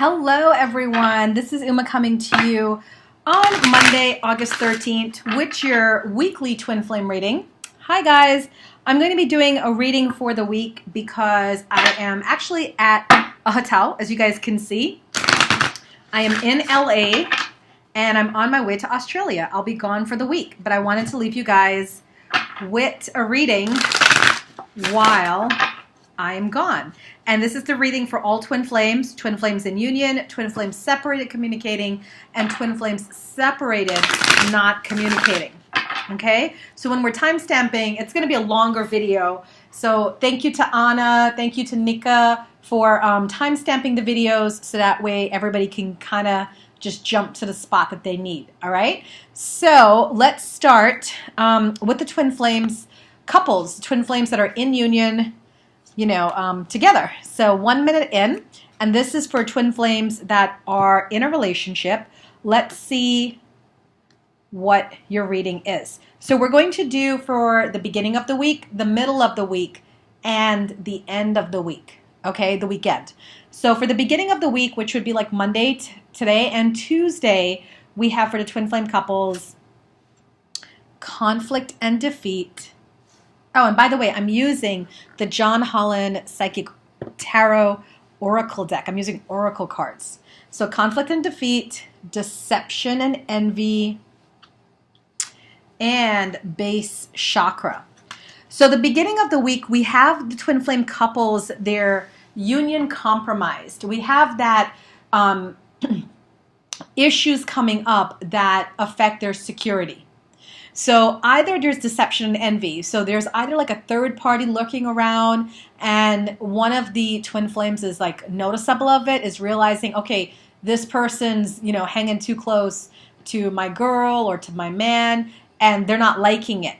Hello everyone, this is Uma coming to you on Monday, August 13th with your weekly twin flame reading. Hi guys, I'm going to be doing a reading for the week because I am actually at a hotel, as you guys can see. I am in LA and I'm on my way to Australia. I'll be gone for the week, but I wanted to leave you guys with a reading while I am gone. And this is the reading for all twin flames in union, twin flames separated communicating, and twin flames separated not communicating. Okay, so when we're time stamping, it's going to be a longer video. So thank you to Anna, thank you to Nika for time stamping the videos so that way everybody can kind of just jump to the spot that they need. All right, so let's start with the twin flames couples, twin flames that are in union, together. So 1 minute in, and this is for twin flames that are in a relationship. Let's see what your reading is. So we're going to do for the beginning of the week, the middle of the week, and the end of the week. Okay, the weekend. So for the beginning of the week, which would be like Monday today and Tuesday, we have for the twin flame couples, conflict and defeat. Oh, and by the way, I'm using the John Holland Psychic Tarot Oracle deck. I'm using Oracle cards. So conflict and defeat, deception and envy, and base chakra. So the beginning of the week, we have the twin flame couples, their union compromised. We have that issues coming up that affect their security. So either there's deception and envy. So there's either like a third party lurking around and one of the twin flames is like noticeable of it, is realizing, okay, this person's, hanging too close to my girl or to my man and they're not liking it.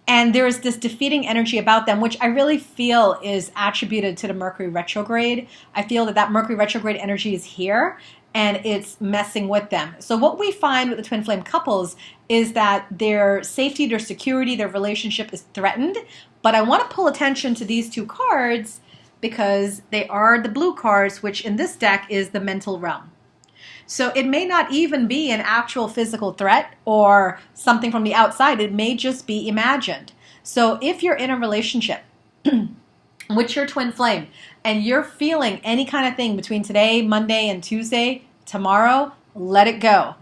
And there's this defeating energy about them, which I really feel is attributed to the Mercury retrograde. I feel that Mercury retrograde energy is here and it's messing with them. So what we find with the twin flame couples is that their safety, their security, their relationship is threatened. But I want to pull attention to these two cards because they are the blue cards, which in this deck is the mental realm. So it may not even be an actual physical threat or something from the outside. It may just be imagined. So if you're in a relationship with your twin flame and you're feeling any kind of thing between today, Monday, and Tuesday, tomorrow, let it go.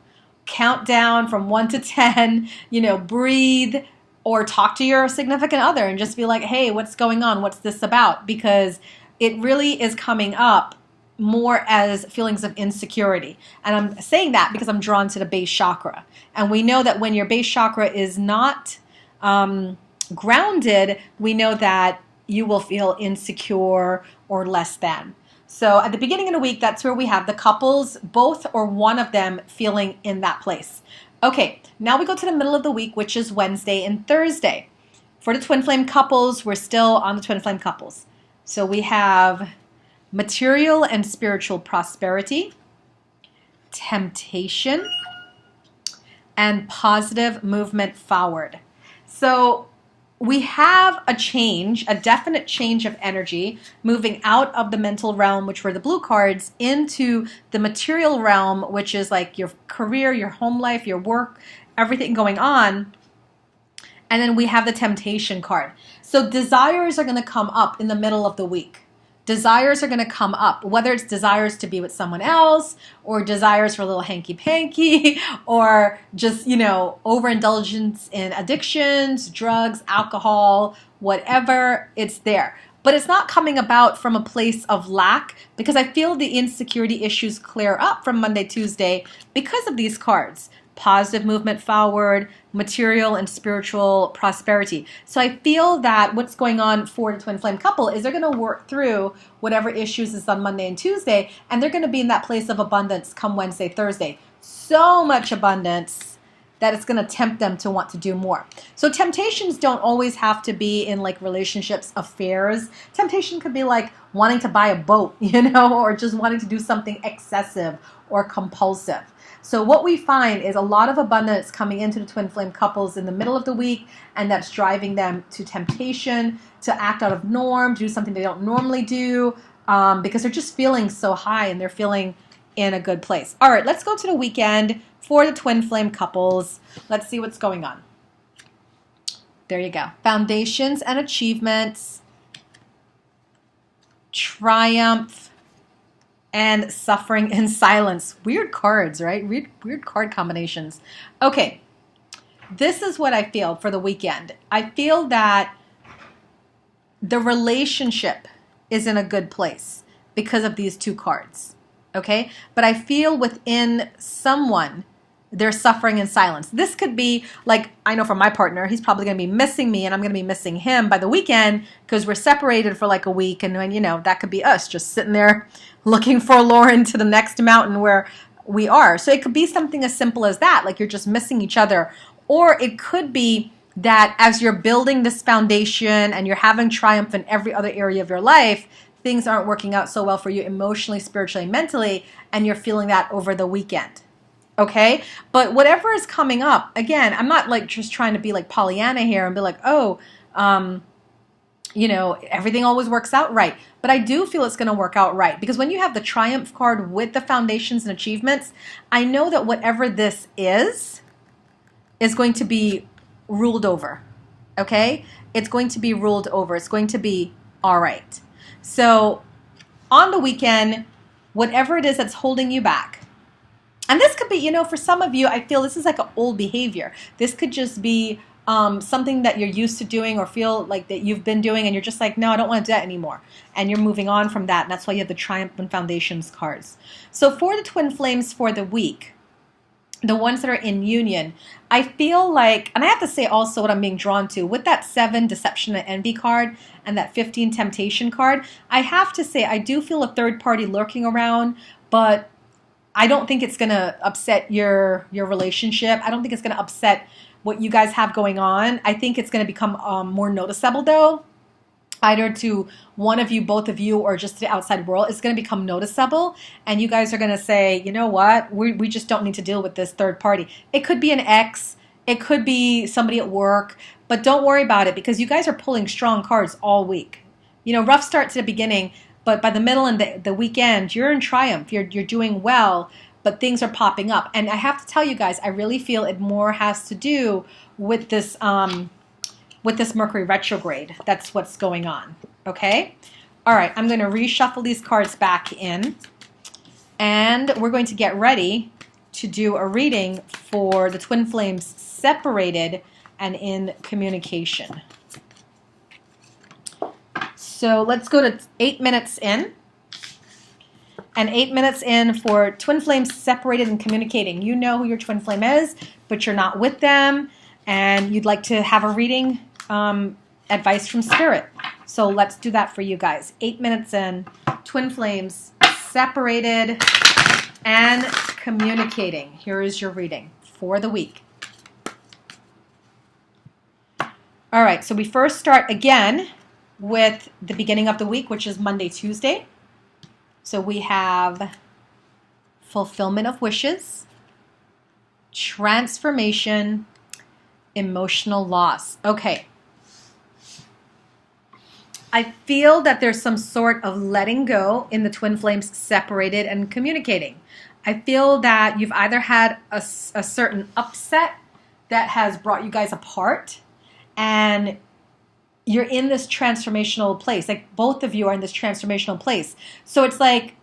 Count down from 1 to 10, breathe, or talk to your significant other and just be like, hey, what's going on? What's this about? Because it really is coming up more as feelings of insecurity. And I'm saying that because I'm drawn to the base chakra. And we know that when your base chakra is not grounded, we know that you will feel insecure or less than. So at the beginning of the week, that's where we have the couples, both or one of them feeling in that place. Okay, now we go to the middle of the week, which is Wednesday and Thursday. For the twin flame couples, we're still on the twin flame couples. So we have material and spiritual prosperity, temptation, and positive movement forward. So we have a change, a definite change of energy, moving out of the mental realm, which were the blue cards, into the material realm, which is like your career, your home life, your work, everything going on. And then we have the temptation card. So desires are going to come up in the middle of the week. Desires are going to come up, whether it's desires to be with someone else or desires for a little hanky-panky or just, overindulgence in addictions, drugs, alcohol, whatever, it's there. But it's not coming about from a place of lack because I feel the insecurity issues clear up from Monday, Tuesday because of these cards. Positive movement forward, material and spiritual prosperity. So I feel that what's going on for the twin flame couple is they're going to work through whatever issues is on Monday and Tuesday, and they're going to be in that place of abundance come Wednesday, Thursday. So much abundance that it's going to tempt them to want to do more. So temptations don't always have to be in like relationships, affairs. Temptation could be like wanting to buy a boat, or just wanting to do something excessive or compulsive. So what we find is a lot of abundance coming into the twin flame couples in the middle of the week, and that's driving them to temptation, to act out of norm, to do something they don't normally do, because they're just feeling so high and they're feeling in a good place. All right, let's go to the weekend for the twin flame couples. Let's see what's going on. There you go. Foundations and achievements, triumph, and suffering in silence. Weird cards, right? Weird card combinations. Okay, this is what I feel for the weekend. I feel that the relationship is in a good place because of these two cards, okay? But I feel within someone, they're suffering in silence. This could be like, I know for my partner, he's probably going to be missing me and I'm going to be missing him by the weekend because we're separated for like a week. And when, you know, that could be us just sitting there looking forlorn to the next mountain where we are. So it could be something as simple as that, like you're just missing each other. Or it could be that as you're building this foundation and you're having triumph in every other area of your life, things aren't working out so well for you emotionally, spiritually, mentally, and you're feeling that over the weekend. Okay? But whatever is coming up, again, I'm not like just trying to be like Pollyanna here and be like, oh, you know, everything always works out right. But I do feel it's going to work out right. Because when you have the triumph card with the foundations and achievements, I know that whatever this is going to be ruled over. Okay? It's going to be ruled over. It's going to be all right. So on the weekend, whatever it is that's holding you back, and this could be, you know, for some of you, I feel this is like an old behavior. This could just be something that you're used to doing or feel like that you've been doing and you're just like, no, I don't want to do that anymore. And you're moving on from that. And that's why you have the Triumph and Foundations cards. So for the twin flames for the week, the ones that are in union, I feel like, and I have to say also what I'm being drawn to, with that 7 Deception and Envy card and that 15 Temptation card, I have to say I do feel a third party lurking around, but I don't think it's going to upset your relationship. I don't think it's going to upset what you guys have going on. I think it's going to become more noticeable, though, either to one of you, both of you, or just to the outside world. It's going to become noticeable, and you guys are going to say, you know what, we just don't need to deal with this third party. It could be an ex. It could be somebody at work, but don't worry about it because you guys are pulling strong cards all week. You know, rough start to the beginning, but by the middle and the weekend, you're in triumph. You're doing well, but things are popping up. And I have to tell you guys, I really feel it more has to do with this Mercury retrograde. That's what's going on. Okay? All right, I'm going to reshuffle these cards back in, and we're going to get ready to do a reading for the twin flames separated and in communication. So let's go to 8 minutes in. And 8 minutes in for twin flames separated and communicating. You know who your twin flame is, but you're not with them. And you'd like to have a reading, advice from Spirit. So let's do that for you guys. 8 minutes in, twin flames separated and communicating. Here is your reading for the week. All right, so we first start again with the beginning of the week, which is Monday, Tuesday. So we have fulfillment of wishes, transformation, emotional loss. Okay. I feel that there's some sort of letting go in the twin flames separated and communicating. I feel that you've either had a certain upset that has brought you guys apart, and you're in this transformational place. Like both of you are in this transformational place. So it's like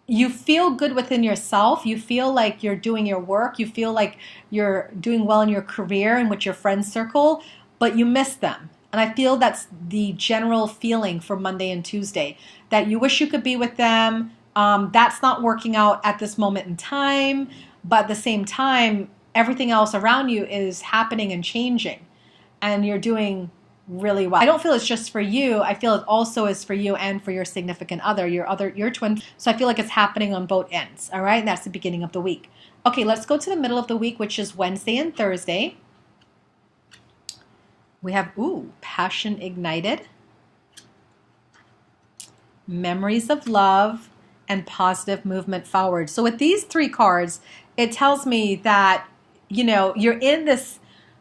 you feel good within yourself. You feel like you're doing your work. You feel like you're doing well in your career and with your friend circle, but you miss them. And I feel that's the general feeling for Monday and Tuesday, that you wish you could be with them. That's not working out at this moment in time, but at the same time, everything else around you is happening and changing, and you're doing really well. I don't feel it's just for you. I feel it also is for you and for your significant other, your twin. So I feel like it's happening on both ends. All right, and that's the beginning of the week. Okay, let's go to the middle of the week, which is Wednesday and Thursday. We have passion ignited, memories of love, and positive movement forward. So with these three cards, it tells me that, you're in this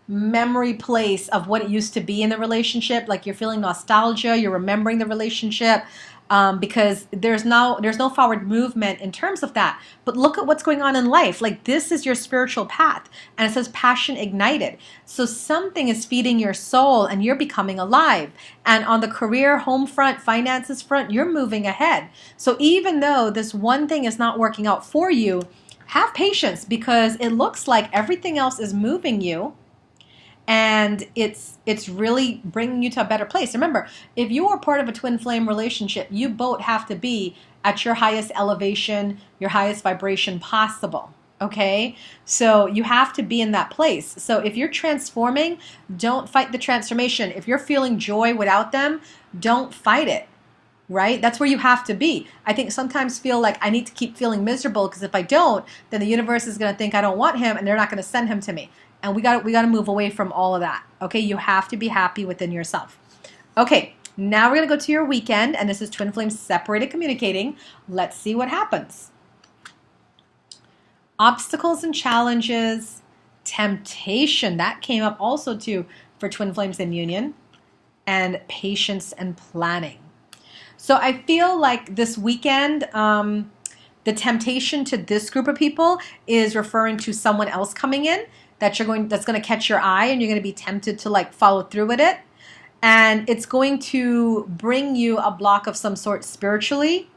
memory place of what it used to be in the relationship. Like you're feeling nostalgia, you're remembering the relationship, because there's no forward movement in terms of that. But look at what's going on in life. Like this is your spiritual path, and it says passion ignited. So something is feeding your soul, and you're becoming alive. And on the career, home front, finances front, you're moving ahead. So even though this one thing is not working out for you, have patience, because it looks like everything else is moving you. And it's really bringing you to a better place. Remember, if you are part of a twin flame relationship, you both have to be at your highest elevation, your highest vibration possible. Okay? So you have to be in that place. So if you're transforming, don't fight the transformation. If you're feeling joy without them, don't fight it. Right? That's where you have to be. I think sometimes feel like I need to keep feeling miserable, because if I don't, then the universe is going to think I don't want him, and they're not going to send him to me. And we got to move away from all of that. Okay, you have to be happy within yourself. Okay, now we're going to go to your weekend, and this is twin flames separated communicating. Let's see what happens. Obstacles and challenges, temptation, that came up also too for twin flames in union, and patience and planning. So I feel like this weekend, the temptation to this group of people is referring to someone else coming in that's going to catch your eye, and you're going to be tempted to like follow through with it. And it's going to bring you a block of some sort spiritually.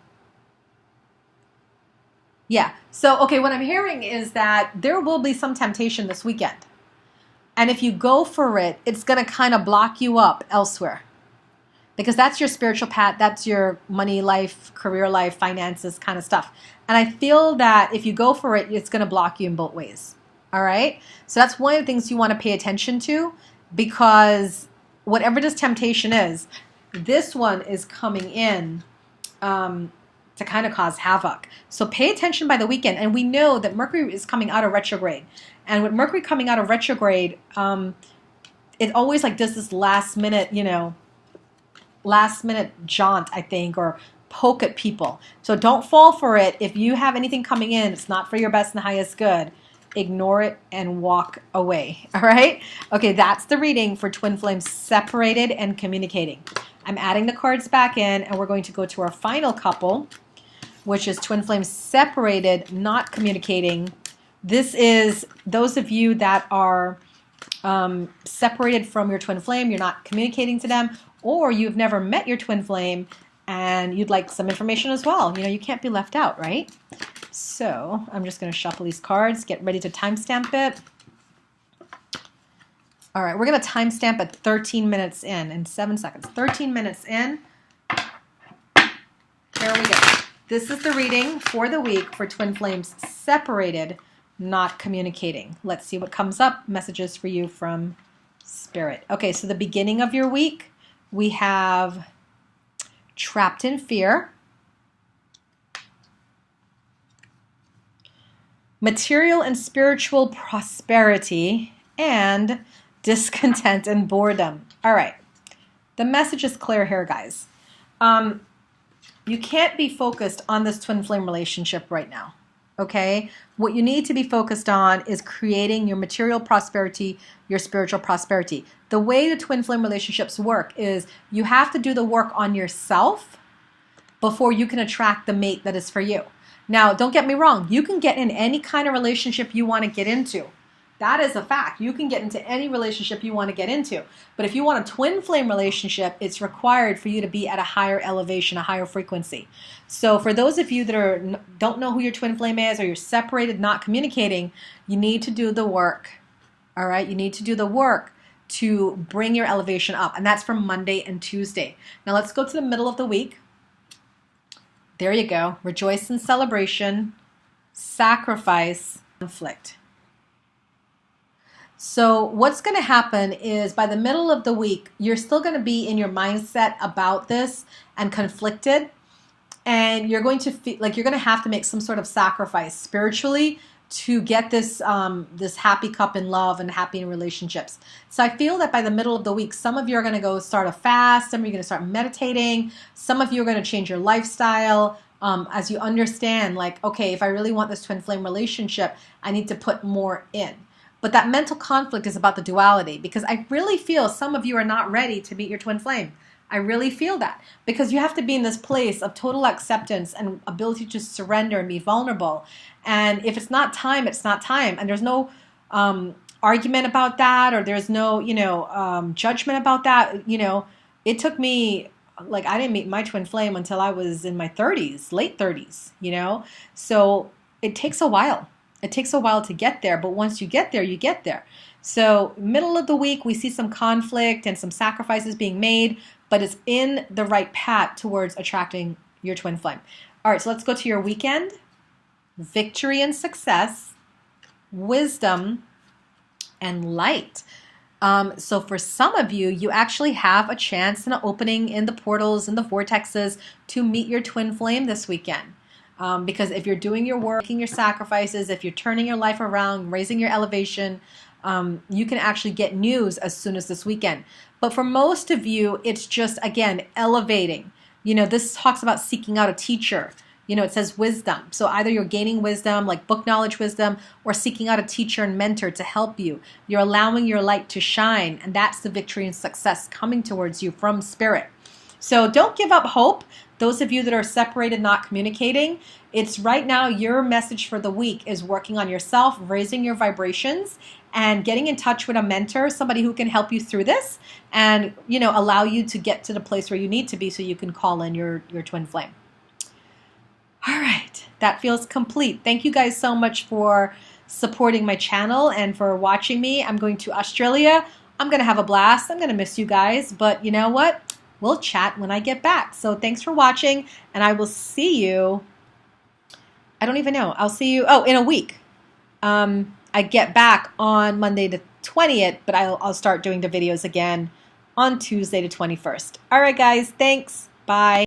Yeah. So, okay, what I'm hearing is that there will be some temptation this weekend. And if you go for it, it's going to kind of block you up elsewhere. Because that's your spiritual path, that's your money life, career life, finances kind of stuff. And I feel that if you go for it, it's going to block you in both ways. All right? So that's one of the things you want to pay attention to, because whatever this temptation is, this one is coming in to kind of cause havoc. So pay attention by the weekend. And we know that Mercury is coming out of retrograde. And with Mercury coming out of retrograde, it always like does this last minute jaunt, I think, or poke at people. So don't fall for it. If you have anything coming in, it's not for your best and highest good. Ignore it and walk away. All right? Okay, that's the reading for twin flames separated and communicating. I'm adding the cards back in, and we're going to go to our final couple, which is twin flames separated, not communicating. This is those of you that are separated from your twin flame, you're not communicating to them, or you've never met your twin flame and you'd like some information as well. You can't be left out, right? So I'm just going to shuffle these cards, get ready to timestamp it. All right, we're going to timestamp at 13 minutes in 7 seconds. 13 minutes in. There we go. This is the reading for the week for twin flames separated, not communicating. Let's see what comes up. Messages for you from Spirit. Okay, so the beginning of your week, we have trapped in fear, material and spiritual prosperity, and discontent and boredom. All right. The message is clear here, guys. You can't be focused on this twin flame relationship right now. Okay? What you need to be focused on is creating your material prosperity, your spiritual prosperity. The way the twin flame relationships work is you have to do the work on yourself before you can attract the mate that is for you. Now, don't get me wrong. You can get in any kind of relationship you want to get into. That is a fact. You can get into any relationship you want to get into. But if you want a twin flame relationship, it's required for you to be at a higher elevation, a higher frequency. So for those of you that don't know who your twin flame is, or you're separated, not communicating, you need to do the work. All right? You need to do the work to bring your elevation up. And that's for Monday and Tuesday. Now let's go to the middle of the week. There you go. Rejoice in celebration, sacrifice, conflict. So what's going to happen is by the middle of the week, you're still going to be in your mindset about this and conflicted. And you're going to feel like you're going to have to make some sort of sacrifice spiritually to get this this happy cup in love and happy in relationships. So I feel that by the middle of the week, some of you are going to go start a fast. Some of you are going to start meditating. Some of you are going to change your lifestyle. as you understand, like, okay, if I really want this twin flame relationship, I need to put more in. But that mental conflict is about the duality, because I really feel some of you are not ready to meet your twin flame. I really feel that, because you have to be in this place of total acceptance and ability to surrender and be vulnerable. And if it's not time, it's not time. And there's no argument about that, or there's no, judgment about that. It took me, like, I didn't meet my twin flame until I was in my 30s, late 30s, So it takes a while. It takes a while to get there, but once you get there, you get there. So middle of the week, we see some conflict and some sacrifices being made, but it's in the right path towards attracting your twin flame. All right, so let's go to your weekend. Victory and success, wisdom, and light. So for some of you, you actually have a chance and an opening in the portals and the vortexes to meet your twin flame this weekend. Because if you're doing your work, making your sacrifices, if you're turning your life around, raising your elevation, you can actually get news as soon as this weekend. But for most of you, it's just, again, elevating. This talks about seeking out a teacher. It says wisdom. So either you're gaining wisdom, like book knowledge wisdom, or seeking out a teacher and mentor to help you. You're allowing your light to shine, and that's the victory and success coming towards you from spirit. So don't give up hope. Those of you that are separated, not communicating, it's right now your message for the week is working on yourself, raising your vibrations, and getting in touch with a mentor, somebody who can help you through this and, allow you to get to the place where you need to be so you can call in your twin flame. All right, that feels complete. Thank you guys so much for supporting my channel and for watching me. I'm going to Australia. I'm going to have a blast. I'm going to miss you guys, but you know what? We'll chat when I get back. So thanks for watching, and I will see you. I don't even know. I'll see you, in a week. I get back on Monday the 20th, but I'll start doing the videos again on Tuesday the 21st. All right, guys. Thanks. Bye.